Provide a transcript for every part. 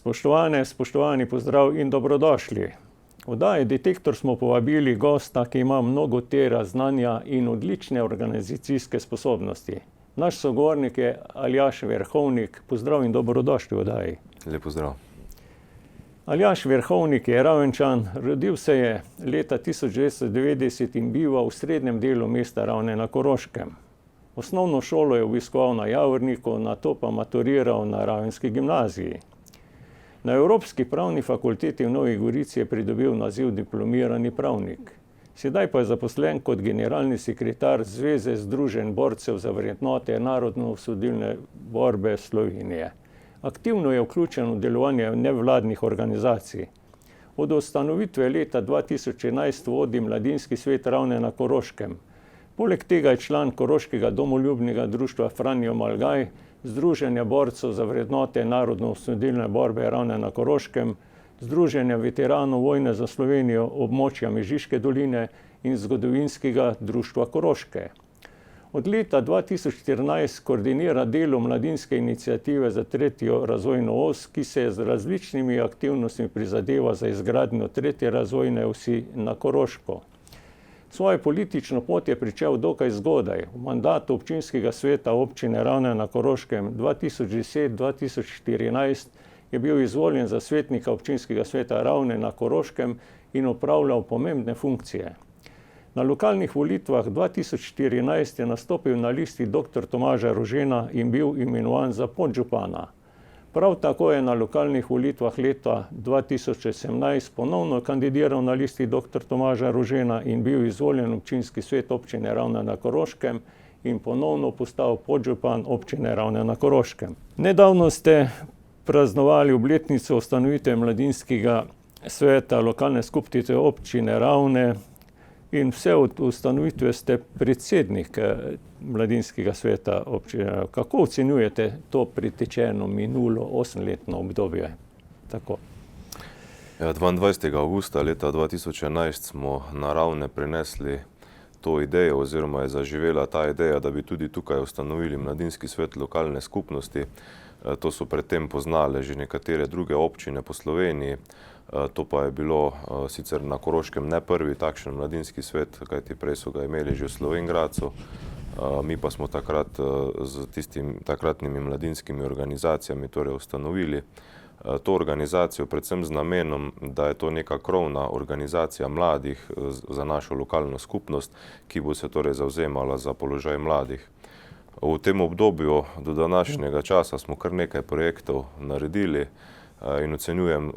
Spoštovani pozdrav in dobrodošli. V oddaji Detektor smo povabili gosta, ki ima mnogotera znanja in odlične organizacijske sposobnosti. Naš sogovornik je Aljaž Verhovnik. Pozdrav in dobrodošli v oddaji. Lep pozdrav. Aljaž Verhovnik je Ravenčan, rodil se je leta 1990 in biva v srednjem delu mesta Ravne na Koroškem. Osnovno šolo je obiskoval na Javorniku, nato pa maturiral na Ravenski gimnaziji. Na Evropski pravni fakulteti v Novi Gorici je pridobil naziv diplomirani pravnik. Sedaj pa je zaposlen kot generalni sekretar Zveze združenj borcev za vrednote narodnoosvobodilne borbe Slovenije. Aktivno je vključen v delovanje nevladnih organizacij. Od ustanovitve leta 2011 vodi Mladinski svet Ravne na Koroškem. Poleg tega je član Koroškega domoljubnega društva Franjo Malgaj, Združenja borcev za vrednote narodnoosvobodilne borbe Ravne na Koroškem, Združenja veteranov vojne za Slovenijo območja Mežiške doline in Zgodovinskega društva Koroške. Od leta 2014 koordinira delo mladinske iniciative za tretjo razvojno os, ki se z različnimi aktivnostmi prizadeva za izgradnjo tretje razvojne osi na Koroško. Svojo politično pot je pričel dokaj zgodaj. V mandatu občinskega sveta občine Ravne na Koroškem 2010-2014 je bil izvoljen za svetnika občinskega sveta Ravne na Koroškem in opravljal pomembne funkcije. Na lokalnih volitvah 2014 je nastopil na listi dr. Tomaža Rožena in bil imenovan za podžupana. Prav tako je na lokalnih volitvah leta 2018 ponovno kandidiral na listi dr. Tomaža Rožena in bil izvoljen občinski svet občine Ravne na Koroškem in ponovno postal podžupan občine Ravne na Koroškem. Nedavno ste praznovali obletnico ustanovitve mladinskega sveta lokalne skupnosti občine Ravne in vse od ustanovitve ste predsednik mladinskega sveta občine. Kako ocenjujete to pretečeno minulo 8-letno obdobje? Tako. 22. avgusta leta 2011 smo na Ravne prinesli to idejo oziroma je zaživela ta ideja, da bi tudi tukaj ustanovili mladinski svet lokalne skupnosti. To so predtem poznale že nekatere druge občine po Sloveniji. To pa je bilo sicer na Koroškem ne prvi takšen mladinski svet, kajti prej so ga imeli že v Slovenj Gradcu. Mi pa smo takrat z takratnimi mladinskimi organizacijami torej ustanovili to organizacijo predvsem z namenom, da je to neka krovna organizacija mladih za našo lokalno skupnost, ki bo se torej zavzemala za položaj mladih. V tem obdobju do današnjega časa smo kar nekaj projektov naredili in ocenjujem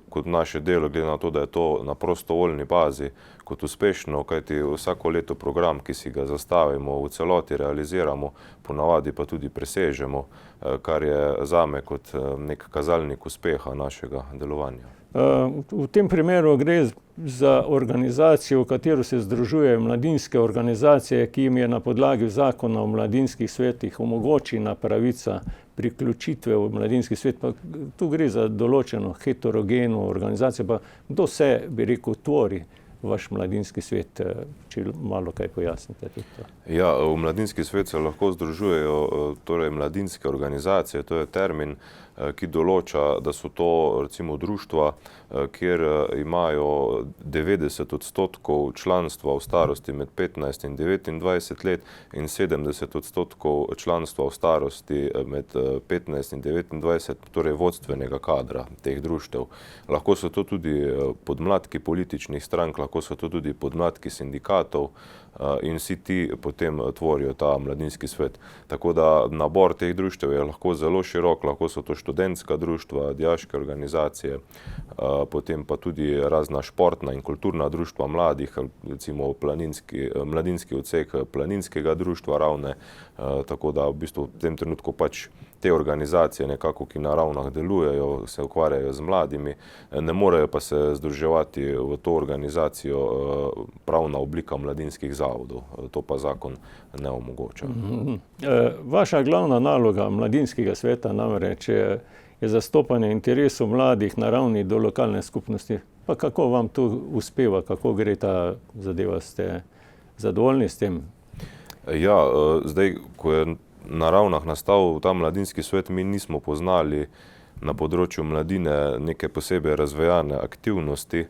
kot naše delo, glede na to, da je to na prostovoljni bazi, kot uspešno, kajti vsako leto program, ki si ga zastavimo, v celoti realiziramo, ponavadi pa tudi presežemo, kar je zame kot nek kazalnik uspeha našega delovanja. V tem primeru gre za organizacijo, v katero se združujejo mladinske organizacije, ki jim je na podlagi zakona o mladinskih svetih omogočena pravica priključitve v mladinski svet. Pa tu gre za določeno heterogeno organizacijo. Pa kdo se, bi rekel, tvori vaš mladinski svet, če malo kaj pojasnite tudi to? Ja, v mladinski svet se lahko združujejo torej mladinske organizacije, to je termin, ki določa, da so to recimo društva, kjer imajo 90% članstva v starosti med 15 in 29 let in 70% članstva v starosti med 15 in 29, torej vodstvenega kadra teh društev. Lahko so to tudi podmladki političnih strank, lahko so to tudi podmladki sindikatov in vsi ti potem tvorijo ta mladinski svet. Tako da nabor teh društev je lahko zelo širok, lahko so to študentska društva, dijaške organizacije, potem pa tudi razna športna in kulturna društva mladih, recimo mladinski odsek Planinskega društva Ravne, tako da v bistvu v tem trenutku pač te organizacije nekako, ki na Ravnah delujejo, se ukvarjajo z mladimi, ne morejo pa se združevati v to organizacijo pravna oblika mladinskih zavodov. To pa zakon ne omogoča. Vaša glavna naloga mladinskega sveta namreč je zastopanje interesov mladih na ravni do lokalne skupnosti. Pa kako vam to uspeva, kako gre ta zadeva, ste zadovoljni s tem? Ja, zdaj, ko je na Ravnah nastal ta mladinski svet, mi nismo poznali na področju mladine neke posebej razvejane aktivnosti.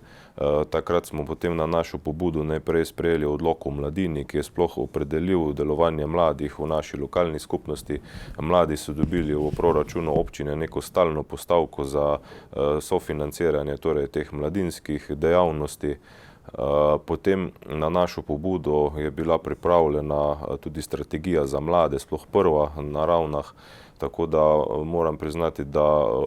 Takrat smo potem na našo pobudo najprej sprejeli odlok o mladini, ki je sploh opredelil delovanje mladih v naši lokalni skupnosti. Mladi so dobili v proračunu občine neko stalno postavko za sofinanciranje torej teh mladinskih dejavnosti. Potem na našo pobudo je bila pripravljena tudi strategija za mlade, sploh prva na Ravnah, tako da moram priznati, da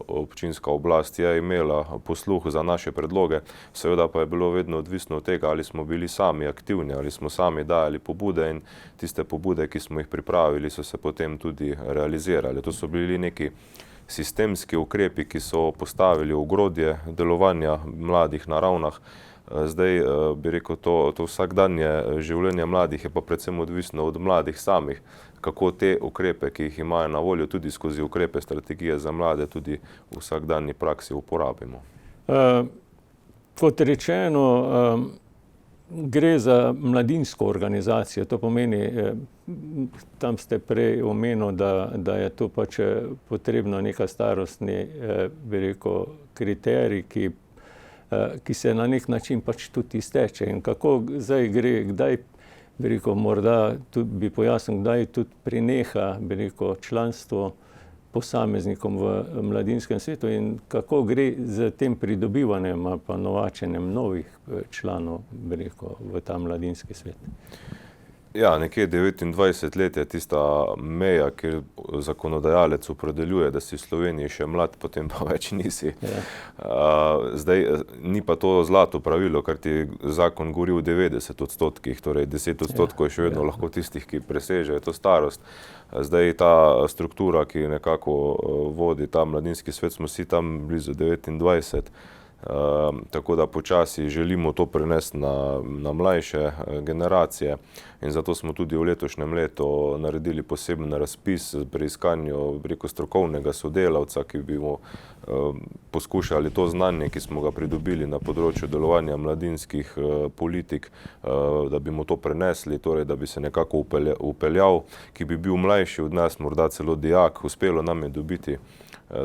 občinska oblast je imela posluh za naše predloge, seveda pa je bilo vedno odvisno od tega, ali smo bili sami aktivni, ali smo sami dajali pobude in tiste pobude, ki smo jih pripravili, so se potem tudi realizirali. To so bili neki sistemski ukrepi, ki so postavili ogrodje delovanja mladih na Ravnah. Zdaj bi rekel, to vsakdanje življenje mladih je pa predvsem odvisno od mladih samih, kako te ukrepe, ki jih imajo na voljo tudi skozi ukrepe strategije za mlade, tudi v vsakdanji praksi uporabimo. Kot rečeno, gre za mladinsko organizacijo, to pomeni, tam ste prej omenili, da je to pač potrebno neka starostni, bi rekel, kriterij, ki se na nek način pač tudi izteče. In kako zdaj gre, kdaj, bi rekel, morda tudi bi pojasnil, kdaj tudi preneha, bi rekel, članstvo posameznikom v mladinskem svetu in kako gre z tem pridobivanjem ali pa novačenjem novih članov, bi rekel, v ta mladinski svet. Ja, nekje 29 let je tista meja, kjer zakonodajalec opredeljuje, da si v Sloveniji še mlad, potem pa več nisi. Ja. Zdaj, ni pa to zlato pravilo, kar ti zakon govori v 90%, torej 10% je še vedno lahko tistih, ki presežejo to starost. Zdaj ta struktura, ki nekako vodi ta mladinski svet, smo si tam blizu 29. Tako da počasi želimo to prenesti na mlajše generacije in zato smo tudi v letošnjem letu naredili poseben razpis pri iskanju strokovnega sodelavca, ki bi mu poskušali to znanje, ki smo ga pridobili na področju delovanja mladinskih politik, da bi mu to prenesli, torej da bi se nekako upeljal, ki bi bil mlajši od nas, morda celo dijak. Uspelo nam je dobiti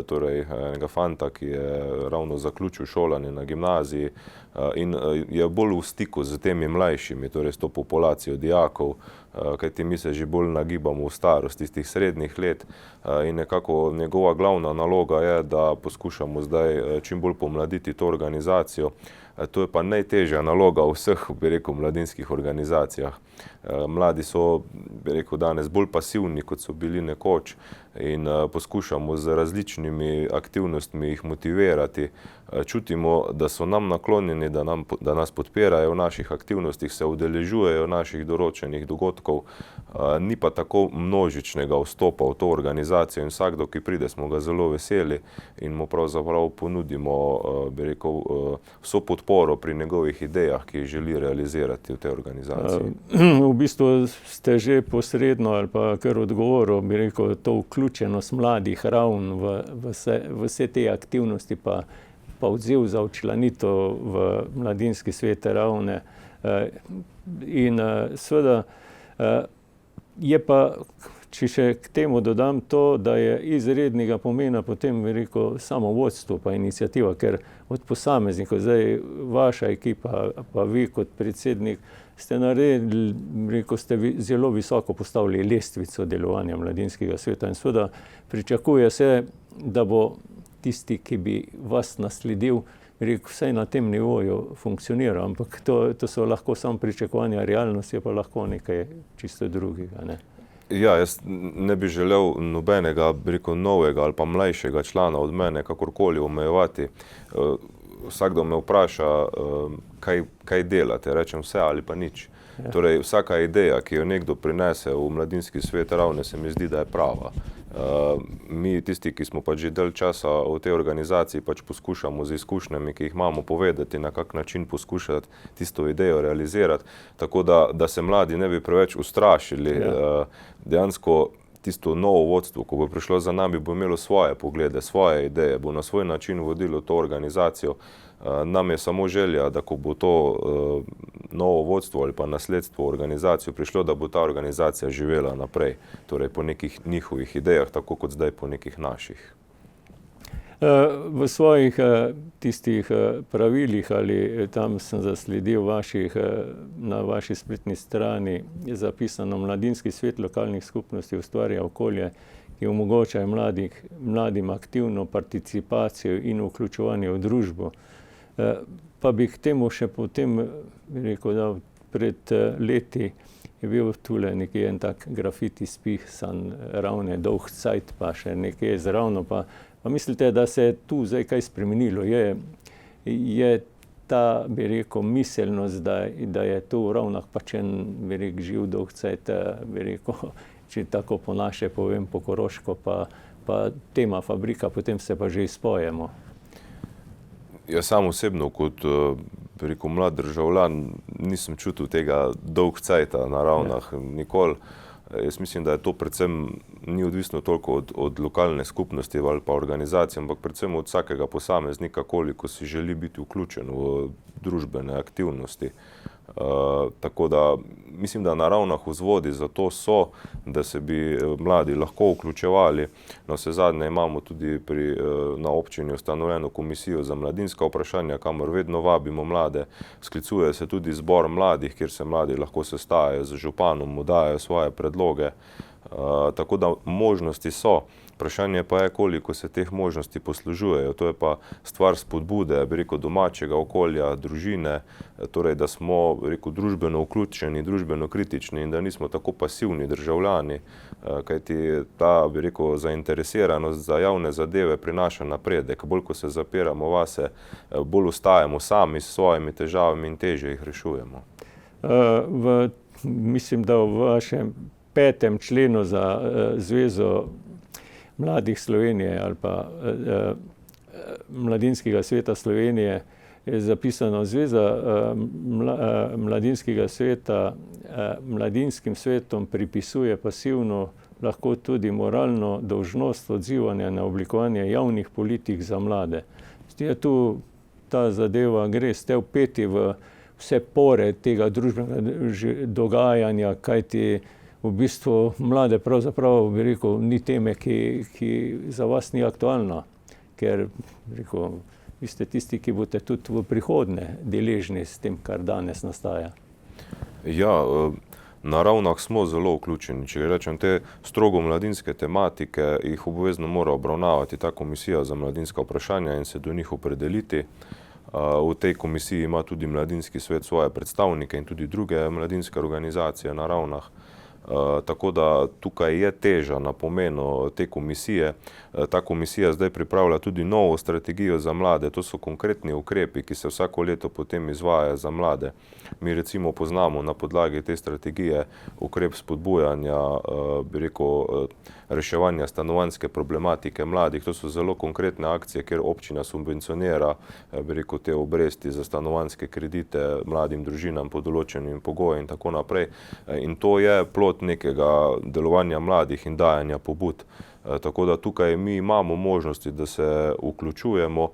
torej enega fanta, ki je ravno zaključil šolanje na gimnaziji in je bolj v stiku z temi mlajšimi, torej s to populacijo dijakov, kajti mi se že bolj nagibamo v starost tistih srednjih let in nekako njegova glavna naloga je, da poskušamo zdaj čim bolj pomladiti to organizacijo. To je pa najtežja naloga v vseh, bi rekel, mladinskih organizacijah. Mladi so, bi rekel, danes bolj pasivni, kot so bili nekoč in poskušamo z različnimi aktivnostmi jih motivirati. Čutimo, da so nam naklonjeni, da nas podpirajo v naših aktivnostih, se udeležujejo naših določenih dogodkov, ni pa tako množičnega vstopa v to organizacijo in vsakdo, ki pride, smo ga zelo veseli in mu pravzaprav ponudimo, bi rekel, vso podporo pri njegovih idejah, ki jih želi realizirati v tej organizaciji. V bistvu ste že posredno ali pa kar odgovoril, bi rekel, to vključenost mladih Ravn v vse te aktivnosti pa odziv za včlanitev v mladinski svet Ravne. In seveda je pa, če še k temu dodam to, da je izrednega pomena potem, bi rekel, samo vodstvo pa iniciativa, ker od posameznikov, zdaj vaša ekipa pa vi kot predsednik ste naredili, rekel, ste zelo visoko postavili lestvico delovanja mladinskega sveta in seveda pričakuje se, da bo tisti, ki bi vas nasledil, rekel, vsaj na tem nivoju funkcionira, ampak to so lahko samo pričakovanja, realnost je pa lahko nekaj čisto drugega, ne? Ja, jaz ne bi želel nobenega, bi rekel, novega ali pa mlajšega člana od mene kakorkoli omejevati. Vsakdo me vpraša, kaj delate, rečem vse ali pa nič. Ja. Torej, vsaka ideja, ki jo nekdo prinese v mladinski svet Ravne, se mi zdi, da je prava. Mi, tisti, ki smo pač že dalj časa v tej organizaciji, pač poskušamo z izkušnjami, ki jih imamo, povedati, na kak način poskušati tisto idejo realizirati, tako da se mladi ne bi preveč ustrašili. Ja. Dejansko tisto novo vodstvo, ko bo prišlo za nami, bo imelo svoje poglede, svoje ideje, bo na svoj način vodilo to organizacijo. Nam je samo želja, da ko bo to novo vodstvo ali pa nasledstvo organizacijo prišlo, da bo ta organizacija živela naprej, torej po nekih njihovih idejah, tako kot zdaj po nekih naših. V svojih tistih pravilih ali tam sem zasledil na vaši spletni strani je zapisano: Mladinski svet lokalnih skupnosti ustvarja okolje, ki omogočajo mladim aktivno participacijo in vključevanje v družbo. Pa bi k temu še potem rekel, da pred leti je bil tule nekje en tak grafiti spisan Ravne dolg cajt, pa še nekje zravno, pa mislite, da se je tu zdaj kaj spremenilo? Je ta, bi rekel, miselnost, da je to v Ravnah pač en, bi rekel, živ dolg cajt, bi rekel, če tako po naše povem, po koroško, pa tema fabrika, potem se pa že izpojemo. Jaz sam osebno kot, bi rekel, mlad državljan nisem čutil tega dolg cajta na Ravnah nikoli. Jaz mislim, da je to predvsem ni odvisno toliko od lokalne skupnosti ali pa organizacije, ampak predvsem od vsakega posameznika, koliko si želi biti vključen v družbene aktivnosti. Tako da mislim, da na Ravnah vzvodi za to so, da se bi mladi lahko vključevali. Navsezadnje imamo tudi na občini ustanovljeno komisijo za mladinska vprašanja, kamor vedno vabimo mlade. Sklicuje se tudi zbor mladih, kjer se mladi lahko sestajajo z županom, mu dajo svoje predloge. Tako da možnosti so. Vprašanje pa je, koliko se teh možnosti poslužujejo. To je pa stvar spodbude, bi rekel, domačega okolja, družine, torej, da smo, bi rekel, družbeno vključeni, družbeno kritični in da nismo tako pasivni državljani, kajti ta, bi rekel, zainteresiranost za javne zadeve prinaša napredek. Bolj, ko se zapiramo vase, bolj ostajamo sami s svojimi težavami in težje jih rešujemo. Mislim, da v vašem 5. členu za Zvezo mladih Slovenije ali pa Mladinskega sveta Slovenije je zapisano: Zveza Mladinskega sveta mladinskim svetom pripisuje pasivno, lahko tudi moralno dolžnost odzivanja na oblikovanje javnih politik za mlade. Je tu ta zadeva, ste vpeti v vse pore tega družbenega dogajanja, kajti v bistvu mlade pravzaprav, bi rekel, ni teme, ki za vas ni aktualna, ker, bi rekel, vi ste tisti, ki boste tudi v prihodnje deležni s tem, kar danes nastaja. Ja, na Ravnah smo zelo vključeni. Če rečem, te strogo mladinske tematike jih obvezno mora obravnavati ta komisija za mladinska vprašanja in se do njih opredeliti. V tej komisiji ima tudi Mladinski svet svoje predstavnike in tudi druge mladinske organizacije na Ravnah. Tako da tukaj je teža na pomenu te komisije. Ta komisija zdaj pripravlja tudi novo strategijo za mlade. To so konkretni ukrepi, ki se vsako leto potem izvajajo za mlade. Mi recimo poznamo na podlagi te strategije ukrep spodbujanja, bi rekel, reševanja stanovanjske problematike mladih. To so zelo konkretne akcije, kjer občina subvencionira, bi rekel, te obresti za stanovanjske kredite mladim družinam pod določenim pogojem in tako naprej. In to je plod nekega delovanja mladih in dajanja pobud. Tako da tukaj mi imamo možnosti, da se vključujemo.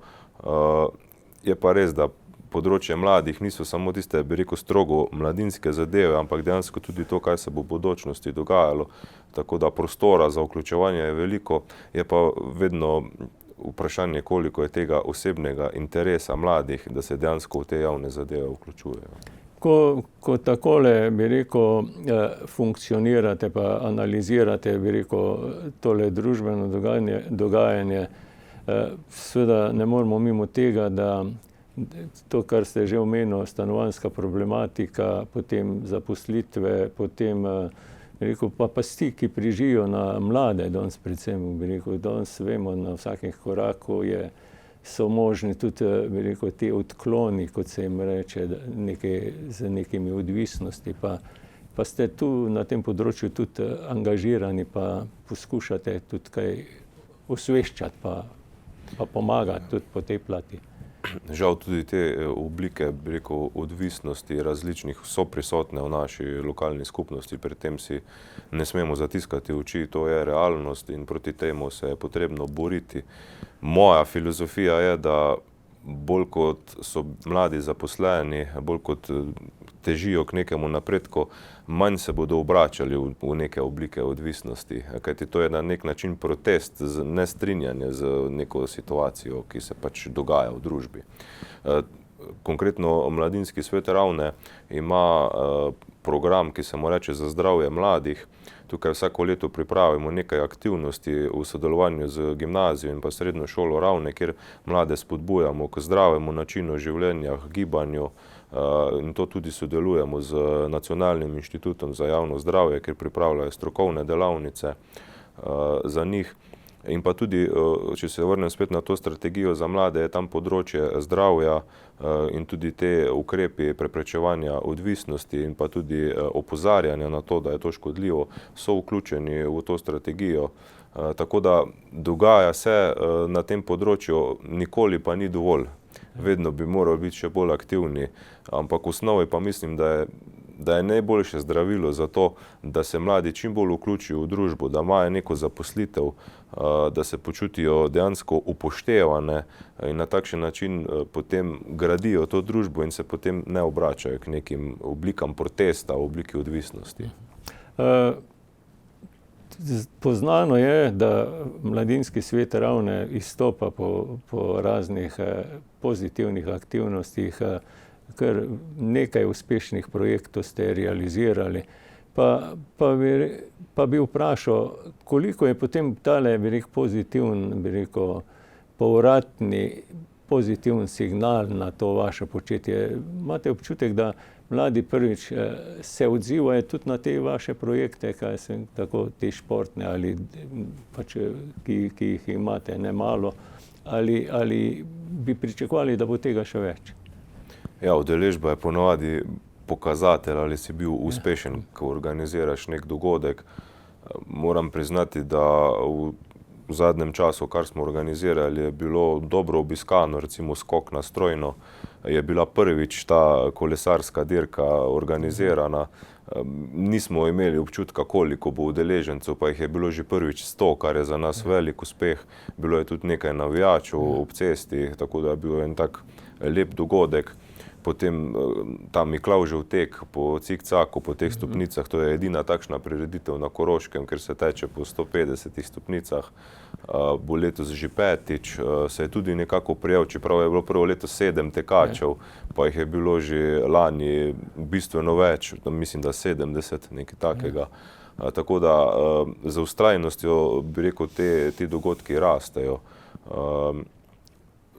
Je pa res, da področje mladih niso samo tiste, bi rekel, strogo mladinske zadeve, ampak dejansko tudi to, kaj se bo v bodočnosti dogajalo. Tako da prostora za vključevanje je veliko, je pa vedno vprašanje, koliko je tega osebnega interesa mladih, da se dejansko v te javne zadeve vključujejo. Ko takole, bi rekel, funkcionirate pa analizirate, bi rekel, tole družbeno dogajanje, seveda ne moremo mimo tega, da to, kar ste že omenili, stanovanjska problematika, potem zaposlitve, potem, bi rekel, pa pasti, ki prižijo na mlade, danes predvsem, bi rekel, danes vemo, na vsakem koraku so možni tudi, bi rekel, te odkloni, kot se jim reče, z nekimi odvisnosti, pa ste tu na tem področju tudi angažirani, pa poskušate tudi kaj osveščati, pa pomagati tudi po tej plati. Žal tudi te oblike, bi rekel, odvisnosti različnih so prisotne v naši lokalni skupnosti, pri tem si ne smemo zatiskati oči, to je realnost in proti temu se je potrebno boriti. Moja filozofija je, da bolj kot so mladi zaposleni, bolj kot težijo k nekemu napredku, manj se bodo obračali v neke oblike odvisnosti. Kajti to je na nek način protest, nestrinjanje z neko situacijo, ki se pač dogaja v družbi. Konkretno Mladinski svet Ravne ima program, ki se mu reče Za zdravje mladih. Tukaj vsako leto pripravimo nekaj aktivnosti v sodelovanju z gimnazijo in pa srednjo šolo Ravne, kjer mlade spodbujamo k zdravemu načinu življenja, k gibanju, in to tudi sodelujemo z Nacionalnim inštitutom za javno zdravje, kjer pripravljajo strokovne delavnice za njih. In pa tudi, če se vrnem spet na to strategijo za mlade, je tam področje zdravja in tudi te ukrepi preprečevanja odvisnosti in pa tudi opozarjanja na to, da je to škodljivo, so vključeni v to strategijo. Tako da dogaja se na tem področju, nikoli pa ni dovolj. Vedno bi morali biti še bolj aktivni, ampak v osnovi pa mislim, da je najboljše zdravilo za to, da se mladi čim bolj vključijo v družbo, da imajo neko zaposlitev, da se počutijo dejansko upoštevane in na takšen način potem gradijo to družbo in se potem ne obračajo k nekim oblikam protesta v obliki odvisnosti. Poznano je, da Mladinski svet Ravne izstopa po raznih pozitivnih aktivnostih, kar nekaj uspešnih projektov ste realizirali. Pa bi vprašal, koliko je potem tale, bi rekel, pozitiven, bi rekel, povratni pozitiven signal na to vaše početje. Imate občutek, da mladi prvič se odzivajo tudi na te vaše projekte, kaj se tako te športne ali pač, ki jih imate nemalo, ali bi pričakovali, da bo tega še več? Ja, udeležba je ponovadi pokazatelj, ali si bil uspešen, ko organiziraš nek dogodek. Moram priznati, da v zadnjem času, kar smo organizirali, je bilo dobro obiskano, recimo skok na Strojno, je bila prvič ta kolesarska dirka organizirana. Nismo imeli občutka, koliko bo udeležencev, pa jih je bilo že prvič 100, kar je za nas velik uspeh. Bilo je tudi nekaj navijačev ob cesti, tako da je bil en tak lep dogodek. Potem ta Miklavžev tek po cikcaku, po teh stopnicah, to je edina takšna prireditev na Koroškem, ker se teče po 150 stopnicah, bo letos že petič, se je tudi nekako prijel, čeprav je bilo prvo leto 7 tekačev, pa jih je bilo že lani bistveno več, mislim, da 70, nekaj takega. Tako da z vztrajnostjo, bi rekel, ti dogodki rastejo.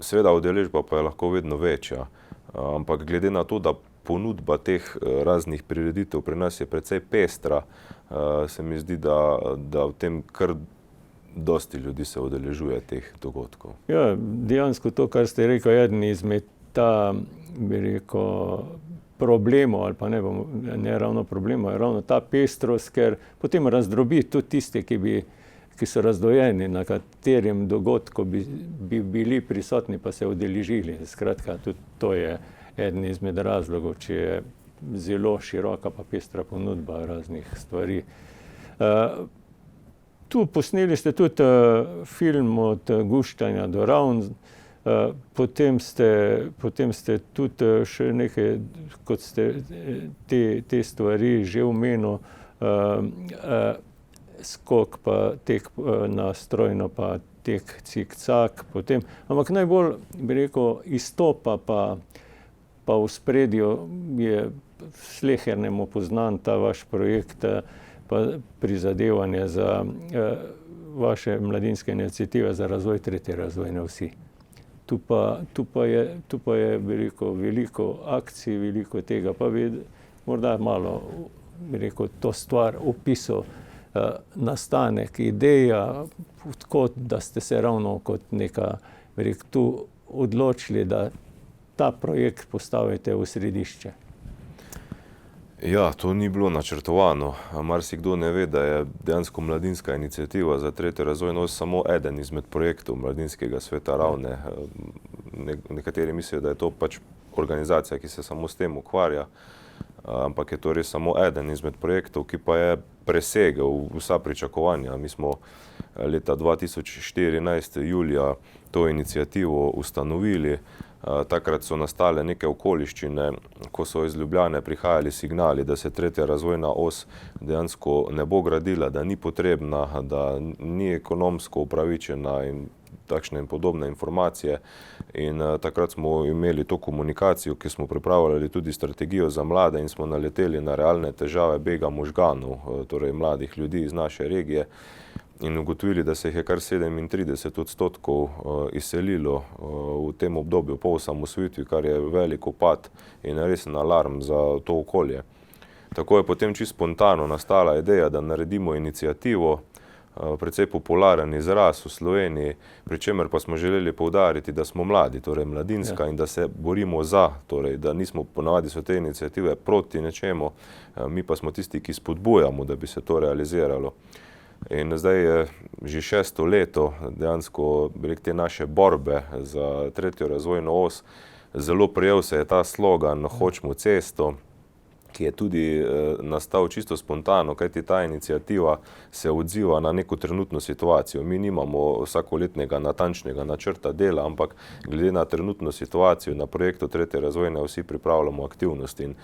Seveda udeležba pa je lahko vedno večja. Ampak glede na to, da ponudba teh raznih prireditev pri nas je precej pestra, se mi zdi, da v tem kar dosti ljudi se udeležuje teh dogodkov. Ja, dejansko to, kar ste rekel, eden izmed bi rekel, problemov, ali pa ne ravno problemov, je ravno ta pestrost, ker potem razdrobi tudi tiste, ki so razdvojeni, na katerem dogodku bi bili prisotni, pa se udeležili. Skratka, tudi to je eden izmed razlogov, če je zelo široka pa pestra ponudba raznih stvari. Tu posneli ste tudi film Od Guštanja do Ravn, potem ste tudi še nekaj, kot ste te stvari že omenil, skok pa tek na Strojno pa tek cikcak potem. Ampak najbolj, bi rekel, izstopa pa v ospredju je slehernemu poznan ta vaš projekt pa prizadevanje za vaše mladinske iniciative za razvoj tretje razvojne osi. Tu pa je, bi rekel, veliko akcij, veliko tega, pa bi morda malo, bi rekel, to stvar opisal, nastanek, ideja, odkot, da ste se ravno kot neka, bi rekel, tu odločili, da ta projekt postavite v središče. Ja, to ni bilo načrtovano. Marsikdo ne ve, da je dejansko Mladinska iniciativa za tretjo razvojno os samo eden izmed projektov Mladinskega sveta Ravne. Nekateri mislijo, da je to pač organizacija, ki se samo s tem ukvarja, ampak je to res samo eden izmed projektov, ki pa je presegel vsa pričakovanja. Mi smo leta 2014 julija to inicijativo ustanovili. Takrat so nastale neke okoliščine, ko so iz Ljubljane prihajali signali, da se tretja razvojna os dejansko ne bo gradila, da ni potrebna, da ni ekonomsko upravičena in takšne in podobne informacije. In takrat smo imeli to komunikacijo, ki smo pripravljali tudi strategijo za mlade in smo naleteli na realne težave bega možganov, torej mladih ljudi iz naše regije, in ugotovili, da se jih je kar 37% izselilo v tem obdobju po osamosvojitvi, kar je velik upad in resen alarm za to okolje. Tako je potem čisto spontano nastala ideja, da naredimo inicijativo, precej popularen izraz v Sloveniji, pri čemer pa smo želeli poudariti, da smo mladi, torej mladinska, in da se borimo za, torej da nismo ponavadi so te inicijative proti nečemu, mi pa smo tisti, ki spodbujamo, da bi se to realiziralo. In zdaj je že 6. leto dejansko te naše borbe za tretjo razvojno os. Zelo prijel se je ta slogan Hočemo cesto, ki je tudi nastal čisto spontano, kajti ta inicijativa se odziva na neko trenutno situacijo. Mi nimamo vsakoletnega natančnega načrta dela, ampak glede na trenutno situacijo na projektu tretje razvojne osi pripravljamo aktivnosti. In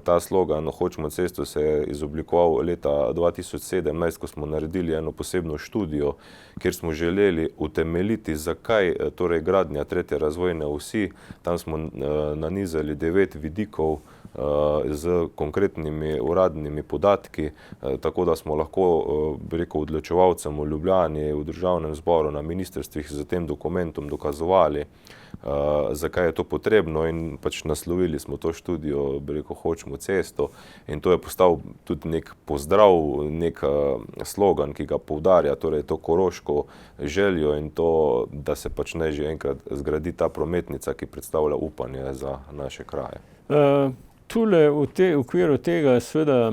ta slogan Hočemo cesto se je izoblikoval leta 2017, ko smo naredili eno posebno študijo, kjer smo želeli utemeljiti, zakaj torej gradnja tretje razvojne osi. Tam smo nanizali 9 vidikov z konkretnimi uradnimi podatki, tako da smo lahko odločevalcem v Ljubljani, v državnem zboru, na ministrstvih z tem dokumentom dokazovali, zakaj je to potrebno, in pač naslovili smo to študijo, Hočemo cesto, in to je postal tudi nek pozdrav, nek slogan, ki ga poudarja, torej to koroško željo in to, da se pač ne že enkrat zgradi ta prometnica, ki predstavlja upanje za naše kraje. Tule v okviru tega seveda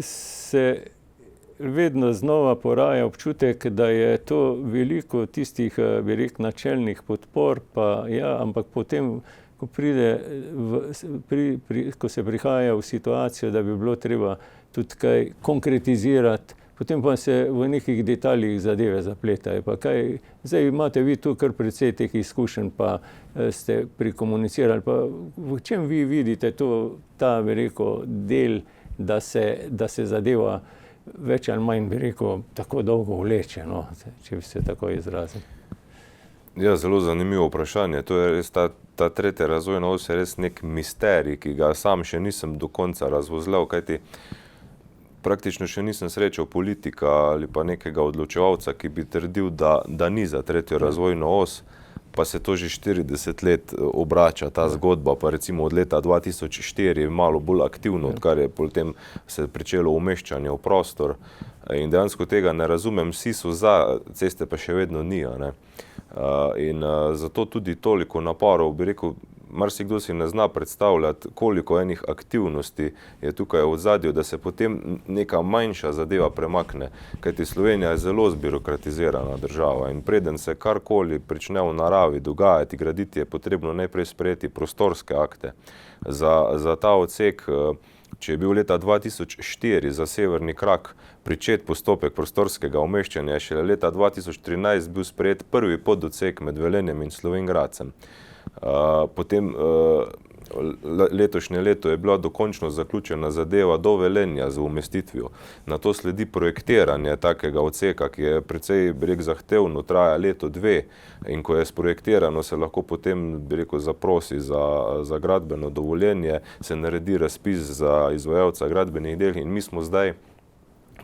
se vedno znova poraja občutek, da je to veliko tistih, bi rekel, načelnih podpor, pa ja, ampak potem, ko ko se prihaja v situacijo, da bi bilo treba tudi kaj konkretizirati, potem pa se v nekih detaljih zadeve zapletajo. Pa kaj, zdaj imate vi tu kar precej teh izkušenj, pa ste prikomunicirali, pa v čem vi vidite ta, bi rekel, del, da se zadeva več ali manj, bi rekel, tako dolgo vleče, no, če bi se tako izrazil? Ja, zelo zanimivo vprašanje. To je res ta tretja razvojna os je res nek misterij, ki ga sam še nisem do konca razvozljal, kajti praktično še nisem srečal politika ali pa nekega odločevalca, ki bi trdil, da ni za tretjo razvojno os, pa se to že 40 let obrača, ta zgodba, pa recimo od leta 2004 malo bolj aktivno, odkar je potem se pričelo umeščanje v prostor. In dejansko tega ne razumem, vsi so za, ceste pa še vedno ni, ne. In zato tudi toliko naporov, bi rekel, marsikdo si ne zna predstavljati, koliko enih aktivnosti je tukaj v ozadju, da se potem neka manjša zadeva premakne. Kajti Slovenija je zelo zbirokratizirana država in preden se karkoli prične v naravi dogajati, graditi, je potrebno najprej sprejeti prostorske akte. Za ta odsek, če je bil leta 2004 za severni krak pričet postopek prostorskega umeščanja, je šele leta 2013 bil sprejet prvi pododsek med Velenjem in Slovenj Gradcem. Potem letošnje leto je bila dokončno zaključena zadeva do Velenja z umestitvijo. Nato sledi projektiranje takega odseka, ki je precej, bi rekel, zahtevno, traja leto, dve, in ko je sprojektirano, se lahko potem, bi rekel, zaprosi za gradbeno dovoljenje, se naredi razpis za izvajalca gradbenih del in mi smo zdaj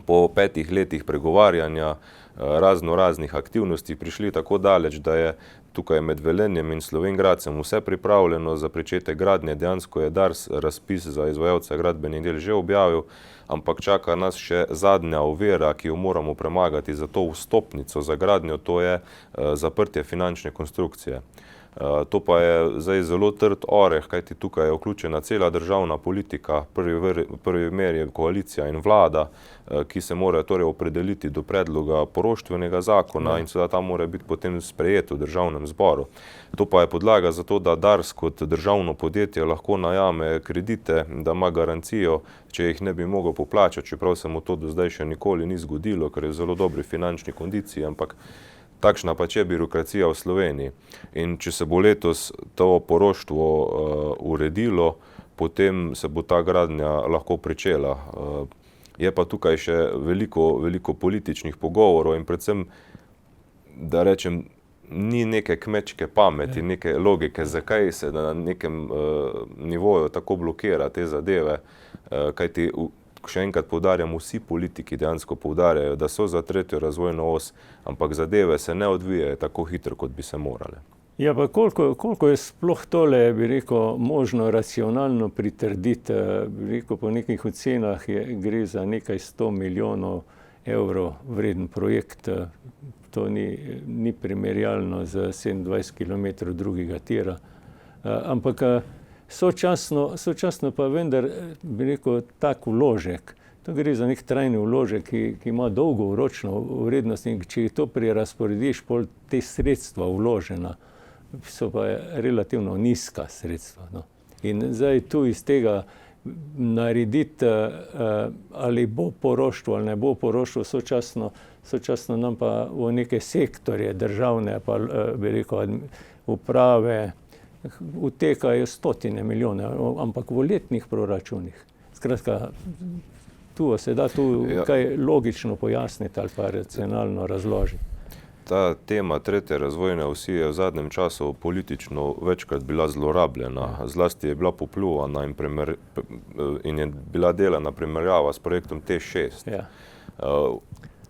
po 5 letih pregovarjanja raznih aktivnosti prišli tako daleč, da je tukaj med Velenjem in Slovenj Gradcem vse pripravljeno za pričetek gradnje. Dejansko je Dars razpis za izvajalca gradbenih del že objavil, ampak čaka nas še zadnja ovira, ki jo moramo premagati za to vstopnico za gradnjo, to je zaprtje finančne konstrukcije. To pa je zdaj zelo trd oreh, kajti tukaj je vključena cela državna politika, prvi meri je koalicija in vlada, ki se morajo torej opredeliti do predloga poroštvenega zakona in seveda ta mora biti potem sprejet v državnem zboru. To pa je podlaga za to, da Dars kot državno podjetje lahko najame kredite, da ima garancijo, če jih ne bi mogel poplačati, čeprav se mu to do zdaj še nikoli ni zgodilo, ker je v zelo dobri finančni kondiciji, ampak takšna pač je birokracija v Sloveniji. In če se bo letos to poroštvo uredilo, potem se bo ta gradnja lahko pričela. Je pa tukaj še veliko političnih pogovorov in predvsem, da rečem, ni neke kmečke pameti, neke logike, zakaj se na nekem nivoju tako blokira te zadeve, kajti še enkrat poudarjam, vsi politiki dejansko poudarjajo, da so za tretjo razvojno os, ampak zadeve se ne odvijajo tako hitro, kot bi se morale. Ja, pa koliko je sploh tole, bi rekel, možno racionalno pritrditi, bi rekel, po nekih ocenah gre za nekaj 100 milijonov evrov vreden projekt, to ni primerjalno z 27 kilometrov drugega tira, ampak sočasno pa vendar, bi rekel, tak vložek, to gre za nek trajni vložek, ki ima dolgoročno vrednost in če to prerazporediš, pol te sredstva vložena, so pa relativno nizka sredstva. No. In zdaj tu iz tega narediti, ali bo poroštvo ali ne bo poroštvo, sočasno nam pa v neke sektorje državne, pa bi rekel, uprave, utekajo stotine milijone, ampak v letnih proračunih. Skratka, tu se da kaj logično pojasniti ali pa racionalno razložiti. Ta tema tretje razvojne osi je v zadnjem času politično večkrat bila zlorabljena. Zlasti je bila popljuvana in je bila delana primerjava s projektom TEŠ6. Ja.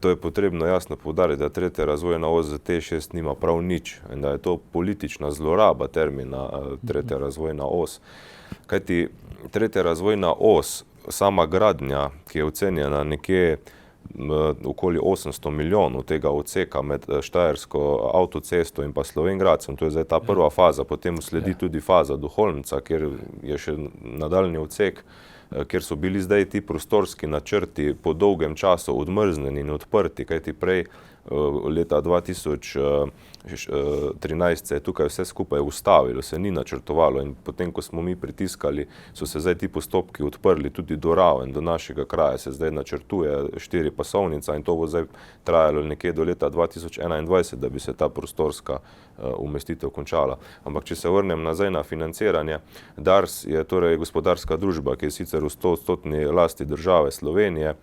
To je potrebno jasno poudariti, da tretja razvojna os za TEŠ6 nima prav nič in da je to politična zloraba termina tretja razvojna os. Kajti tretja razvojna os, sama gradnja, ki je ocenjena nekje okoli 800 milijonov tega odseka med Štajersko avtocesto in pa Slovenj Gradcem, to je zdaj ta prva faza, potem sledi tudi faza do Holmca, kjer je še nadaljnji odsek, kjer so bili zdaj ti prostorski načrti po dolgem času odmrznjeni in odprti, kajti prej leta 2013 se je tukaj vse skupaj ustavilo, se ni načrtovalo in potem, ko smo mi pritiskali, so se zdaj ti postopki odprli tudi do Raven, do našega kraja se zdaj načrtuje 4-pasovnica in to bo zdaj trajalo nekje do leta 2021, da bi se ta prostorska umestitev končala. Ampak če se vrnem nazaj na financiranje, Dars je torej gospodarska družba, ki je sicer v 100-odstotni lasti države Slovenije,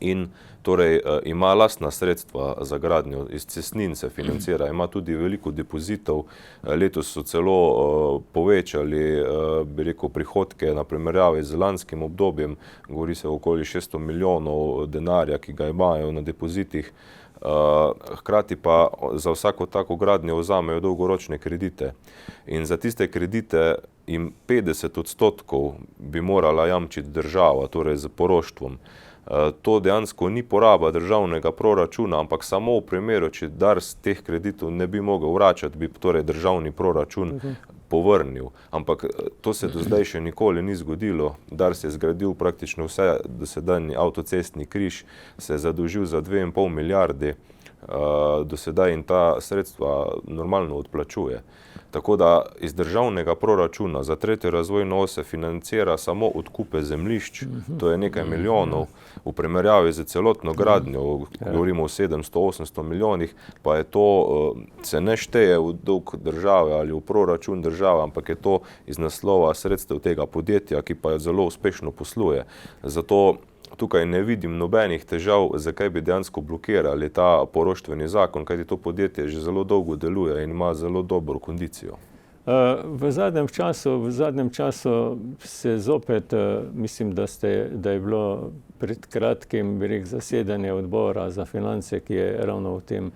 in torej ima lastna sredstva za gradnjo, iz cestnin se financira, ima tudi veliko depozitov, letos so celo povečali, bi rekel, prihodke na primerjavi z lanskim obdobjem, govori se okoli 600 milijonov denarja, ki ga imajo na depozitih, hkrati pa za vsako tako gradnjo vzamejo dolgoročne kredite in za tiste kredite jim 50% bi morala jamčiti država, torej z poroštvom. To dejansko ni poraba državnega proračuna, ampak samo v primeru, če Dars teh kreditov ne bi mogel vračati, bi torej državni proračun povrnil. Ampak to se do zdaj še nikoli ni zgodilo. Dars je zgradil praktično vse dosedanji avtocestni križ, se je zadolžil za 2,5 milijarde do sedaj in ta sredstva normalno odplačuje. Tako da iz državnega proračuna za tretjo razvojno os se financira samo odkupe zemljišč, to je nekaj milijonov, v primerjavi z celotno gradnjo, govorimo o 700-800 milijonih, pa je to, se ne šteje v dolg države ali v proračun države, ampak je to iz naslova sredstev tega podjetja, ki pa zelo uspešno posluje. Zato tukaj ne vidim nobenih težav, zakaj bi dejansko blokirali ta poroštveni zakon, kajti to podjetje že zelo dolgo deluje in ima zelo dobro kondicijo. V zadnjem času se zopet, mislim, da je bilo pred kratkim, bi rekel, zasedanje odbora za finance, ki je ravno v tem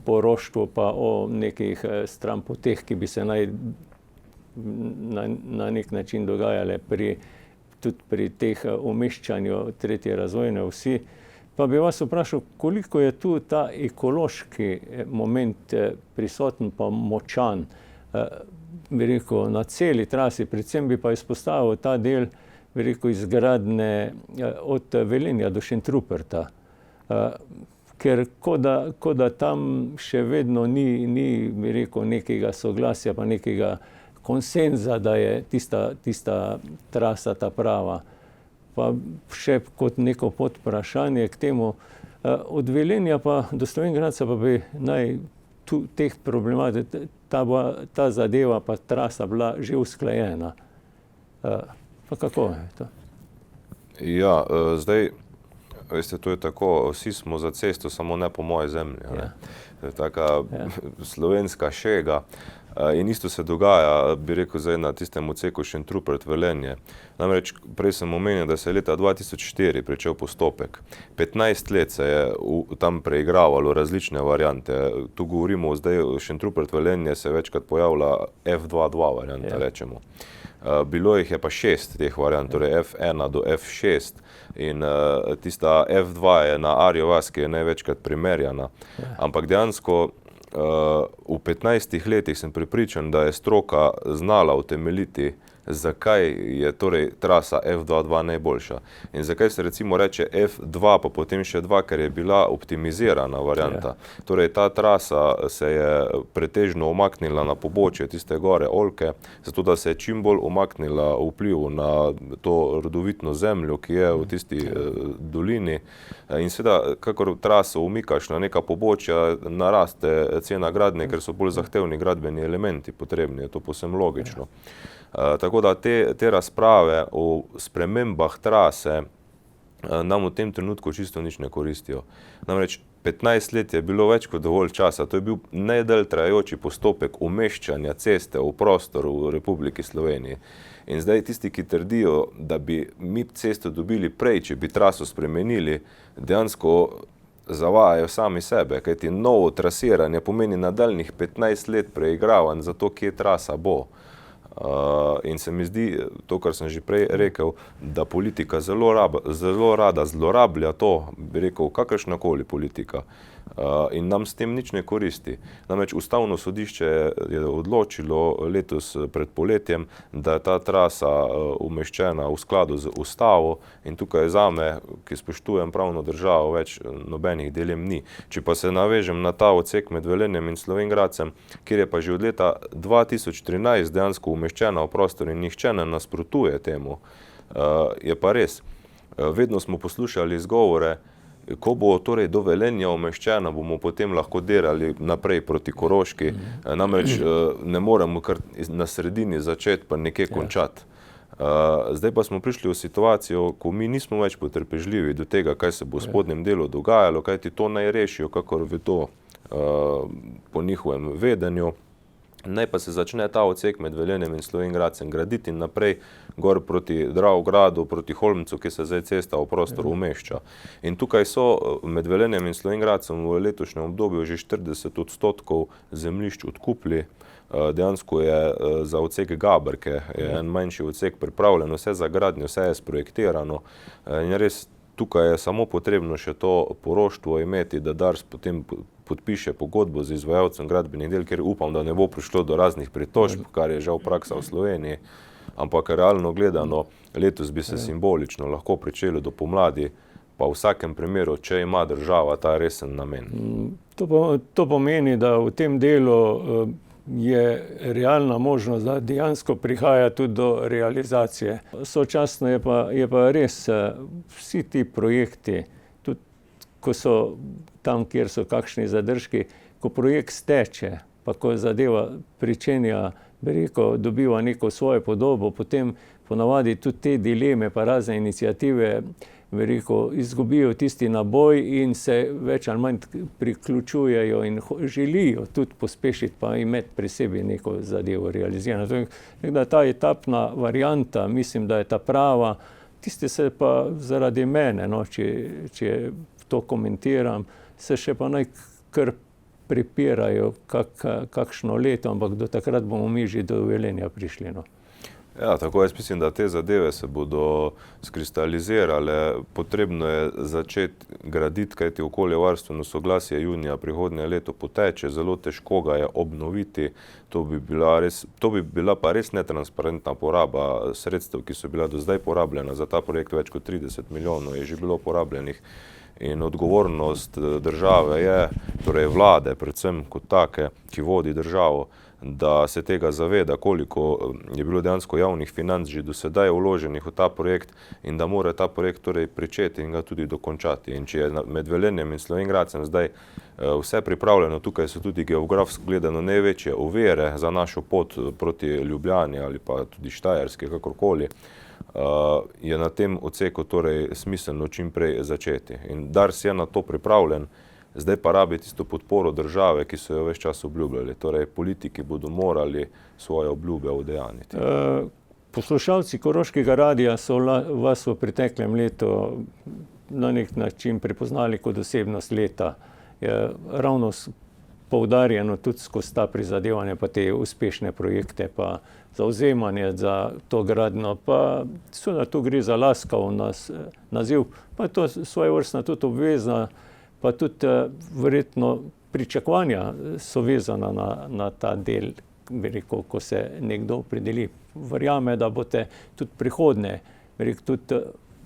poroštvu pa o nekih stranpoteh, ki bi se naj na nek način dogajale tudi pri teh umeščanju tretje razvojne osi. Pa bi vas vprašal, koliko je tu ta ekološki moment prisoten pa močan, bi rekel, na celi trasi, predvsem bi pa izpostavil ta del, bi rekel, izgradnje od Velenja do Šentruperta, ker ko da tam še vedno ni, bi rekel, nekega soglasja pa nekega konsenza, da je tista trasa ta prava. Pa še kot neko podvprašanje k temu, od Velenja pa do Slovenj Gradca pa bi naj tu teh problematik, ta zadeva pa trasa bila že usklajena. Pa kako je to? Ja, zdaj, veste, to je tako, vsi smo za cesto, samo ne po moje zemlji. Ja. To je taka slovenska šega. In isto se dogaja, bi rekel, zdaj na tistem odseku Šentrupert Velenje. Namreč prej sem omenil, da se je leta 2004 pričel postopek. 15 let se je tam preigravalo različne variante. Tu govorimo zdaj, Šentrupert Velenje se večkrat pojavlja F2.2 varianta, rečemo. Bilo jih je pa 6 teh variant, torej F1 do F6 in tista F2 je na Arjo vas, ki je največkrat primerjana. Ampak dejansko v 15 letih sem prepričan, da je stroka znala utemeljiti, zakaj je torej trasa F2.2 najboljša. In zakaj se recimo reče F2 pa potem še 2, ker je bila optimizirana varianta. Torej ta trasa se je pretežno umaknila na pobočje tiste gore Olke, zato da se je čim bolj umaknila vpliv na to rodovitno zemljo, ki je v tisti dolini. In seveda, kakor traso umikaš na neka pobočja, naraste cena gradnje, ker so bolj zahtevni gradbeni elementi potrebni, je to povsem logično. Tako da te razprave o spremembah trase nam v tem trenutku čisto nič ne koristijo. Namreč 15 let je bilo več kot dovolj časa, to je bil najdalj trajajoči postopek umeščanja ceste v prostor v Republiki Sloveniji. In zdaj tisti, ki trdijo, da bi mi cesto dobili prej, če bi traso spremenili, dejansko zavajajo sami sebe, kajti novo trasiranje pomeni nadaljnjih 15 let preigravanj za to, kje trasa bo. In se mi zdi, to, kar sem že prej rekel, da politika zelo rada zlorablja to, bi rekel, kakršnakoli politika. In nam s tem nič ne koristi. Namreč Ustavno sodišče je odločilo letos pred poletjem, da je ta trasa umeščena v skladu z Ustavo in tukaj zame, ki spoštujem pravno državo, več nobenih dilem ni. Če pa se navežem na ta odsek med Velenjem in Slovenj Gradcem, kjer je pa že od leta 2013 dejansko umeščena v prostor in nihče ne nasprotuje temu, je pa res. Vedno smo poslušali izgovore, ko bo torej do Velenja umeščena, bomo potem lahko delali naprej proti Koroški. Namreč ne moremo kar na sredini začeti pa nekje končati. Zdaj pa smo prišli v situacijo, ko mi nismo več potrpežljivi do tega, kaj se bo v spodnjem delu dogajalo, kajti to naj rešijo, kakor ve to po njihovem vedenju. Naj pa se začne ta odsek med Velenjem in Slovenj Gradcem graditi naprej gor proti Dravogradu, proti Holmcu, ki se zdaj cesta v prostor umešča. In tukaj so med Velenjem in Slovenj Gradcem v letošnjem obdobju že 40% zemljišč odkupili. Dejansko je za odsek Gaberke, je en manjši odsek pripravljen, vse za gradnjo, vse je sprojektirano. In res tukaj je samo potrebno še to poroštvo imeti, da Dars potem podpiše pogodbo z izvajalcem gradbenih del, ker upam, da ne bo prišlo do raznih pritožb, kar je žal praksa v Sloveniji, ampak realno gledano, letos bi se simbolično lahko pričelo do pomladi, pa v vsakem primeru, če ima država ta resen namen. To pomeni, da v tem delu je realna možnost, da dejansko prihaja tudi do realizacije. Sočasno je pa res vsi ti projekti, tudi ko so tam, kjer so kakšni zadržki, ko projekt steče, pa ko zadeva pričenja, bi rekel, dobiva neko svojo podobo, potem ponavadi tudi te dileme pa razne iniciative, bi rekel, izgubijo tisti naboj in se več ali manj priključujejo in želijo tudi pospešiti pa imeti pri sebi neko zadevo realizirano. Tako da ta etapna varianta, mislim, da je ta prava, tiste se pa zaradi mene, če to komentiram, se še pa naj kar pripirajo kakšno leto, ampak do takrat bomo mi že do Velenja prišli. Ja, tako jaz mislim, da te zadeve se bodo skristalizirale. Potrebno je začeti graditi, kajti okoljevarstveno soglasje junija prihodnje leto poteče, zelo težko ga je obnoviti. To bi bila pa res netransparentna poraba sredstev, ki so bila do zdaj porabljena za ta projekt. Več kot 30 milijonov je že bilo porabljenih. In odgovornost države je, torej vlade, predvsem kot take, ki vodi državo, da se tega zaveda, koliko je bilo dejansko javnih financ že do sedaj vloženih v ta projekt in da mora ta projekt torej pričeti in ga tudi dokončati. In če je med Velenjem in Slovenj Gradcem zdaj vse pripravljeno, tukaj so tudi geografsko gledano največje ovire za našo pot proti Ljubljani ali pa tudi Štajerski, kakorkoli, je na tem odseku torej smiselno čim prej začeti. In Dars je na to pripravljen. Zdaj pa rabi tisto podporo države, ki so jo ves čas obljubljali. Torej, politiki bodo morali svoje obljube udejanjiti. Poslušalci Koroškega radia so vas v preteklem letu na nek način prepoznali kot osebnost leta. Je ravno poudarjeno tudi skozi ta prizadevanja, pa te uspešne projekte, pa zavzemanje za to gradnjo, pa seveda tu gre za laskav naziv, pa je to svojevrstna tudi obvezna, pa tudi verjetno pričakovanja so vezana na ta del, bi rekel, ko se nekdo opredeli. Verjame, da boste tudi prihodnje, bi rekel, tudi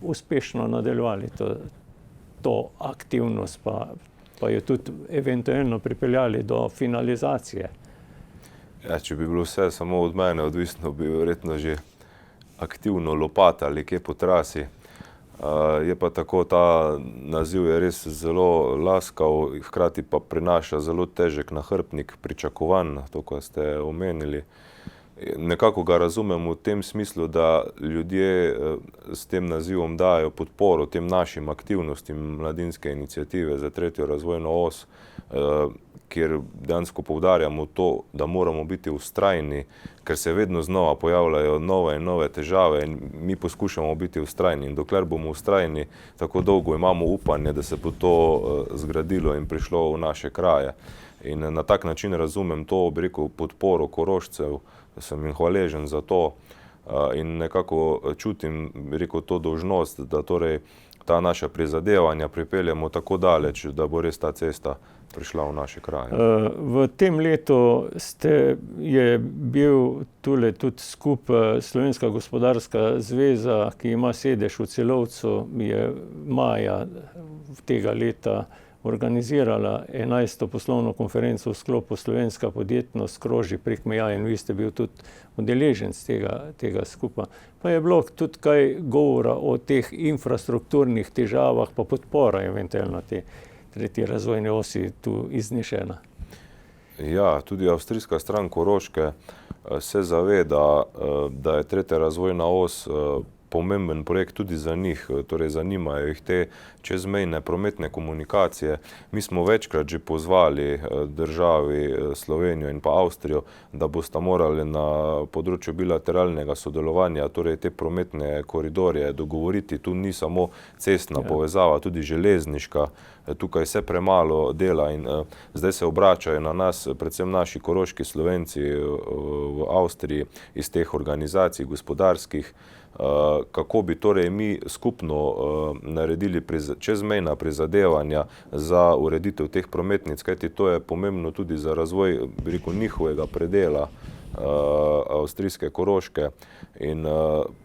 uspešno nadaljevali to aktivnost, pa jo tudi eventualno pripeljali do finalizacije. Ja, če bi bilo vse samo od mene odvisno, bi verjetno že aktivno lopatali kje po trasi. Je pa tako, ta naziv je res zelo laskav, hkrati pa prinaša zelo težek nahrbtnik pričakovanj, to, kar ste omenili. Nekako ga razumem v tem smislu, da ljudje s tem nazivom dajo podporo tem našim aktivnostim mladinske iniciative za 3. razvojno os, kjer dejansko poudarjamo to, da moramo biti vztrajni, ker se vedno znova pojavljajo nove in nove težave in mi poskušamo biti vztrajni. In dokler bomo vztrajni, tako dolgo imamo upanje, da se bo to zgradilo in prišlo v naše kraje. In na tak način razumem to, bi rekel, podporo Korošcev, sem jim hvaležen za to in nekako čutim, bi rekel, to dolžnost, da torej ta naša prizadevanja pripeljemo tako daleč, da bo res ta cesta prišla v naše kraje. V tem letu je bil tule tudi skupaj Slovenska gospodarska zveza, ki ima sedež v Celovcu, je maja tega leta organizirala 11. poslovno konferenco v sklopu Slovenska podjetnost kroži prek meja in vi ste bil tudi udeleženec tega skupa. Pa je bilo tudi kaj govora o teh infrastrukturnih težavah, pa podpora eventualno te 3. razvojne osi tu iznešena. Ja, tudi avstrijska stran Koroške se zaveda, da je 3. razvojna os pomemben projekt tudi za njih, torej zanimajo jih te čezmejne prometne komunikacije. Mi smo večkrat že pozvali državi Slovenijo in pa Avstrijo, da bosta morali na področju bilateralnega sodelovanja, torej te prometne koridorje dogovoriti. Tu ni samo cestna povezava, tudi železniška. Tukaj se premalo dela in zdaj se obračajo na nas, predvsem naši koroški Slovenci v Avstriji iz teh organizacij gospodarskih, kako bi torej mi skupno naredili čezmejna prizadevanja za ureditev teh prometnic, kajti to je pomembno tudi za razvoj, bi rekel, njihovega predela avstrijske Koroške in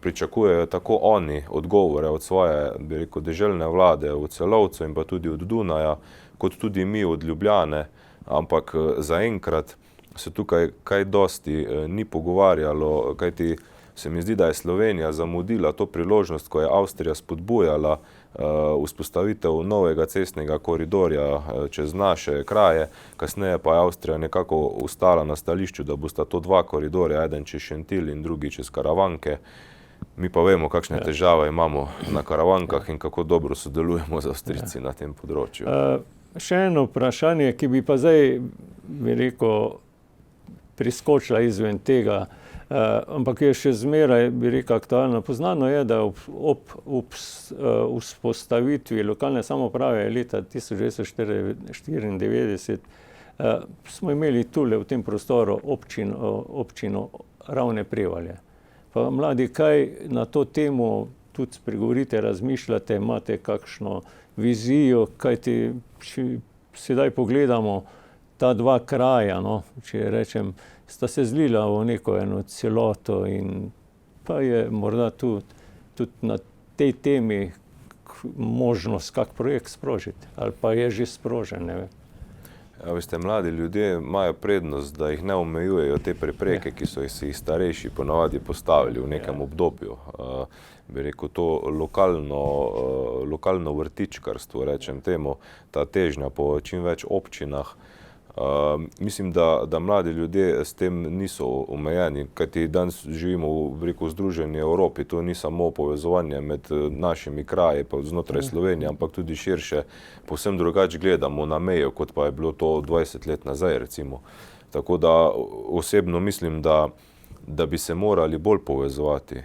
pričakujejo tako oni odgovore od svoje, bi rekel, deželne vlade v Celovcu in pa tudi od Dunaja, kot tudi mi od Ljubljane, ampak zaenkrat se tukaj kaj dosti ni pogovarjalo, kajti se mi zdi, da je Slovenija zamudila to priložnost, ko je Avstrija spodbujala vzpostavitev novega cestnega koridorja čez naše kraje, kasneje pa je Avstrija nekako ustala na stališču, da bosta to 2 koridorja, eden čez Šentilj in drugi čez Karavanke. Mi pa vemo, kakšne težave imamo na Karavankah in kako dobro sodelujemo z Avstrijci na tem področju. Še eno vprašanje, ki bi pa zdaj, bi rekel, priskočila izven tega, ampak je še zmeraj, bi rekel, aktualno. Poznano je, da ob vzpostavitvi lokalne samouprave leta 1994 smo imeli tule v tem prostoru občino Ravne Prevalje. Pa mladi, kaj na to temo tudi spregovorite, razmišljate, imate kakšno vizijo, kajti če sedaj pogledamo ta dva kraja, no, če rečem, sta se zlila v neko eno celoto in pa je morda tudi na tej temi možnost kak projekt sprožiti, ali pa je že sprožen, ne vem. Ja, veste, mladi ljudje imajo prednost, da jih ne omejujejo te prepreke, ki so si jih starejši ponavadi postavili v nekem obdobju. Bi rekel, to lokalno vrtičkarstvo, rečem temu, ta težnja po čim več občinah. Mislim, da mladi ljudje s tem niso omejeni, kajti danes živimo v združeni Evropi, to ni samo povezovanje med našimi kraji pa znotraj Slovenije, ampak tudi širše, povsem drugače gledamo na mejo, kot pa je bilo to 20 let nazaj, recimo. Tako da osebno mislim, da bi se morali bolj povezovati.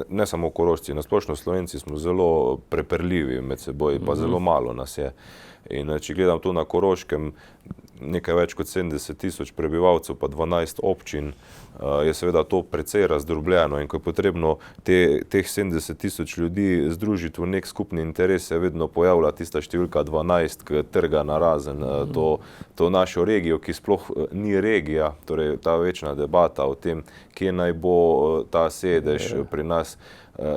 Ne samo Korošci, na splošno Slovenci smo zelo preperljivi med seboj, pa zelo malo nas je. In če gledam to na Koroškem, nekaj več kot 70 tisoč prebivalcev, pa 12 občin, je seveda to precej razdrobljeno in ko je potrebno teh 70 tisoč ljudi združiti v nek skupni interes, se vedno pojavlja tista številka 12, ki trga narazen to našo regijo, ki sploh ni regija, torej ta večna debata o tem, kje naj bo ta sedež pri nas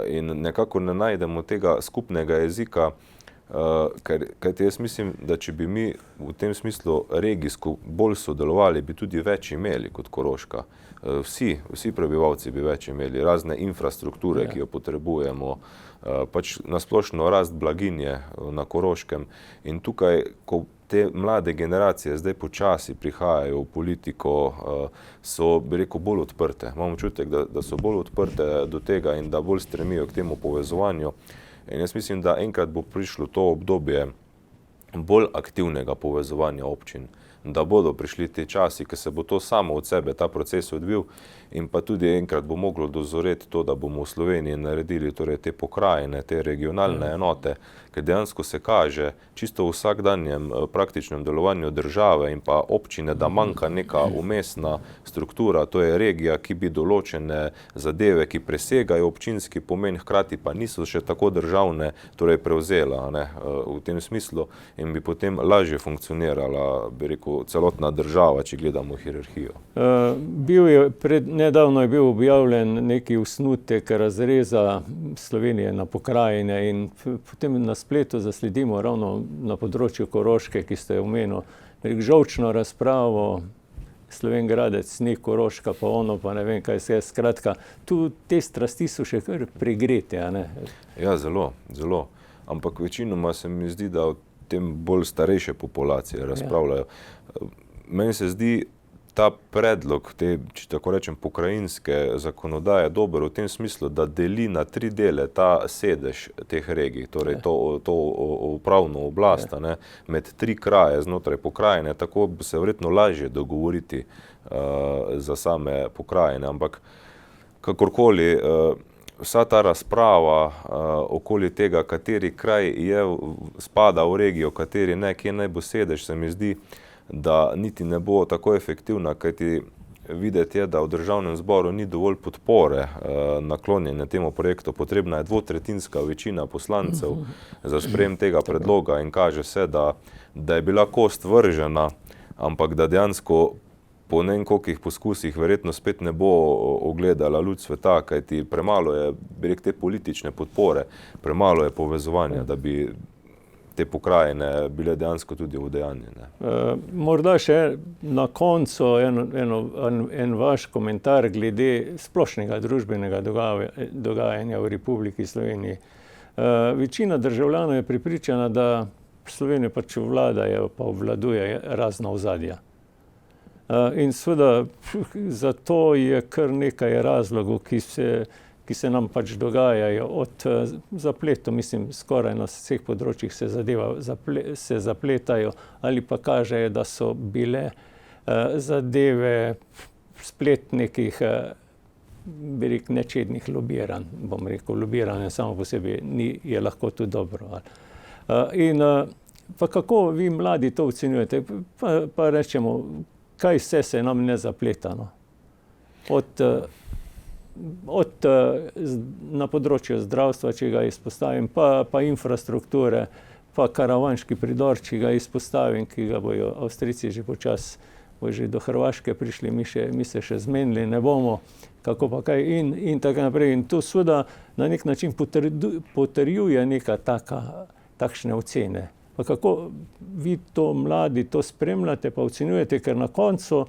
in nekako ne najdemo tega skupnega jezika. Kajti jaz mislim, da če bi mi v tem smislu regijsko bolj sodelovali, bi tudi več imeli kot Koroška. Vsi prebivalci bi več imeli, razne infrastrukture, ki jo potrebujemo, pač nasplošno rast blaginje na Koroškem. In tukaj, ko te mlade generacije zdaj počasi prihajajo v politiko, so, bi rekel, bolj odprte. Imam občutek, da so bolj odprte do tega in da bolj stremijo k temu povezovanju. In jaz mislim, da enkrat bo prišlo to obdobje bolj aktivnega povezovanja občin, da bodo prišli te časi, ki se bo to samo od sebe, ta proces odvil in pa tudi enkrat bo moglo dozoreti to, da bomo v Sloveniji naredili torej te pokrajine, te regionalne enote, ker dejansko se kaže čisto v vsakdanjem praktičnem delovanju države in pa občine, da manjka neka umestna struktura, to je regija, ki bi določene zadeve, ki presegajo občinski pomen, hkrati pa niso še tako državne, torej prevzela v tem smislu in bi potem lažje funkcionirala, bi rekel, celotna država, če gledamo hierarhijo. Nedavno je bil objavljen neki osnutek razreza Slovenije na pokrajine in potem na spletu zasledimo ravno na področju Koroške, ki ste omenili, žolčno razpravo, Slovenj Gradec, ni Koroška, pa ono, pa ne vem, kaj se je. Skratka, tu te strasti so še kar pregrete, a ne? Ja, zelo. Ampak večinoma se mi zdi, da o tem bolj starejše populacije razpravljajo. Meni se zdi ta predlog, te, če tako rečem, pokrajinske zakonodaje dober v tem smislu, da deli na 3 dele ta sedež teh regij, torej to upravno oblast, med 3 kraje znotraj pokrajine, tako bi se verjetno lažje dogovoriti za same pokrajine, ampak kakorkoli, vsa ta razprava okoli tega, kateri kraj spada v regijo, kateri ne, kje naj bo sedež, se mi zdi, da niti ne bo tako efektivna, kajti videti je, da v državnem zboru ni dovolj podpore naklonjene temu projektu. Potrebna je 2/3 večina poslancev za sprejem tega predloga in kaže se, da je bila kost vržena, ampak da dejansko po ne vem kolikih poskusih verjetno spet ne bo ogledala luč sveta, kajti premalo je, bi rekel, te politične podpore, premalo je povezovanja, da bi te pokrajine bile dejansko tudi udejanjene. Morda še na koncu en vaš komentar glede splošnega družbenega dogajanja v Republiki Sloveniji. Večina državljanov je prepričana, da Slovenijo pač vladajo pa obvladuje razna ozadja. In seveda zato je kar nekaj razlogov, ki se nam pač dogajajo od zapletov, mislim, skoraj na vseh področjih se zapletajo ali pa kažejo, da so bile zadeve splet nekih, bi rekel, nečednih lobiranj. Bom rekel, lobiranje samo po sebi je lahko tudi dobro. In pa kako vi mladi to ocenjujete? Pa rečemo, kaj vse se nam ne zapleta, no? Od na področju zdravstva, če ga izpostavim, pa infrastrukture, pa karavanški pridor, če ga izpostavim, ki ga bojo Avstrijci že počasi, bojo že do Hrvaške prišli, mi se še zmenili ne bomo, kako pa kaj in tako naprej. In to seveda na nek način potrjuje neka takšne ocene. Pa kako vi to mladi to spremljate, pa ocenjujete, ker na koncu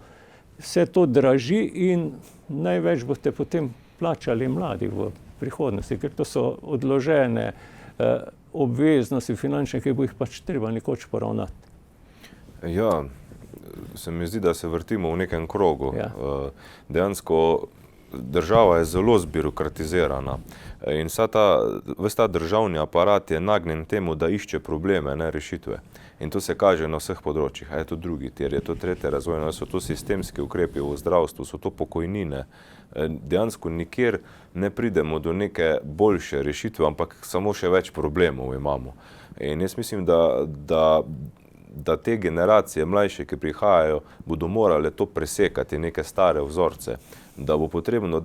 vse to draži in največ boste potem plačali mladi v prihodnosti, ker to so odložene obveznosti finančne, ki bo jih pač treba nekoč poravnati. Ja, se mi zdi, da se vrtimo v nekem krogu. Ja. Dejansko država je zelo zbirokratizirana in ves ta državni aparat je nagnjen temu, da išče probleme, ne rešitve. In to se kaže na vseh področjih. A je to drugi tir, je to tretje razvojno, so to sistemski ukrepi v zdravstvu, so to pokojnine. Dejansko nikjer ne pridemo do neke boljše rešitve, ampak samo še več problemov imamo. In jaz mislim, da te generacije mlajše, ki prihajajo, bodo morale to presekati, neke stare vzorce, da bo potrebno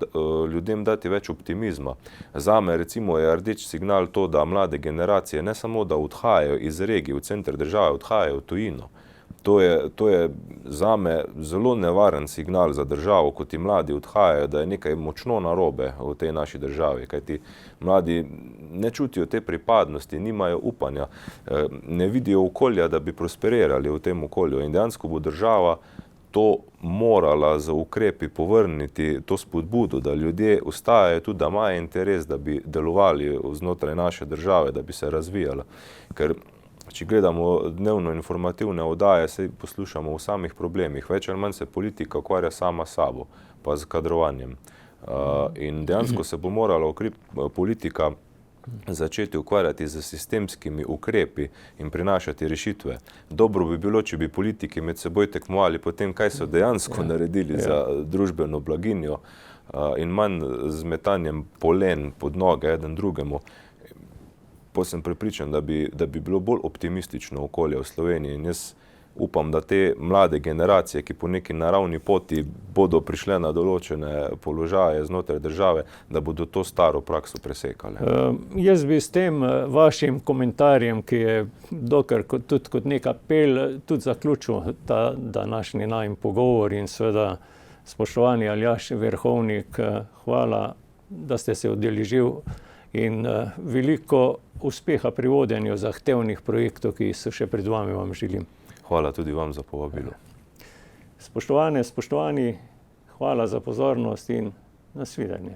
ljudem dati več optimizma. Zame recimo je rdeč signal to, da mlade generacije ne samo, da odhajajo iz regij v center države, odhajajo v tujino. To je zame zelo nevaren signal za državo, ko ti mladi odhajajo, da je nekaj močno narobe v tej naši državi, kajti mladi ne čutijo te pripadnosti, nimajo upanja, ne vidijo okolja, da bi prosperirali v tem okolju in dejansko bo država to morala z ukrepi povrniti to spodbudo, da ljudje ostajajo tudi, da imajo interes, da bi delovali znotraj naše države, da bi se razvijala. Ker če gledamo dnevno informativne oddaje, se poslušamo o samih problemih, več ali manj se politika ukvarja sama s sabo, pa z kadrovanjem. In dejansko se bo morala politika začeti ukvarjati z sistemskimi ukrepi in prinašati rešitve. Dobro bi bilo, če bi politiki med seboj tekmovali po tem, kaj so dejansko naredili za družbeno blaginjo in manj z metanjem polen pod noge eden drugemu. Pa sem prepričan, da bi bilo bolj optimistično okolje v Sloveniji in jaz upam, da te mlade generacije, ki po neki naravni poti bodo prišle na določene položaje znotraj države, da bodo to staro prakso presekale. Jaz bi s tem vašim komentarjem, ki je dokaj tudi kot nek apel, tudi zaključil ta današnji najin pogovor in seveda spoštovani Aljaž Verhovnik, hvala, da ste se udeležili in veliko uspeha pri vodenju zahtevnih projektov, ki so še pred vami, vam želim. Hvala tudi vam za povabilo. Spoštovane, spoštovani, hvala za pozornost in nasvidenje.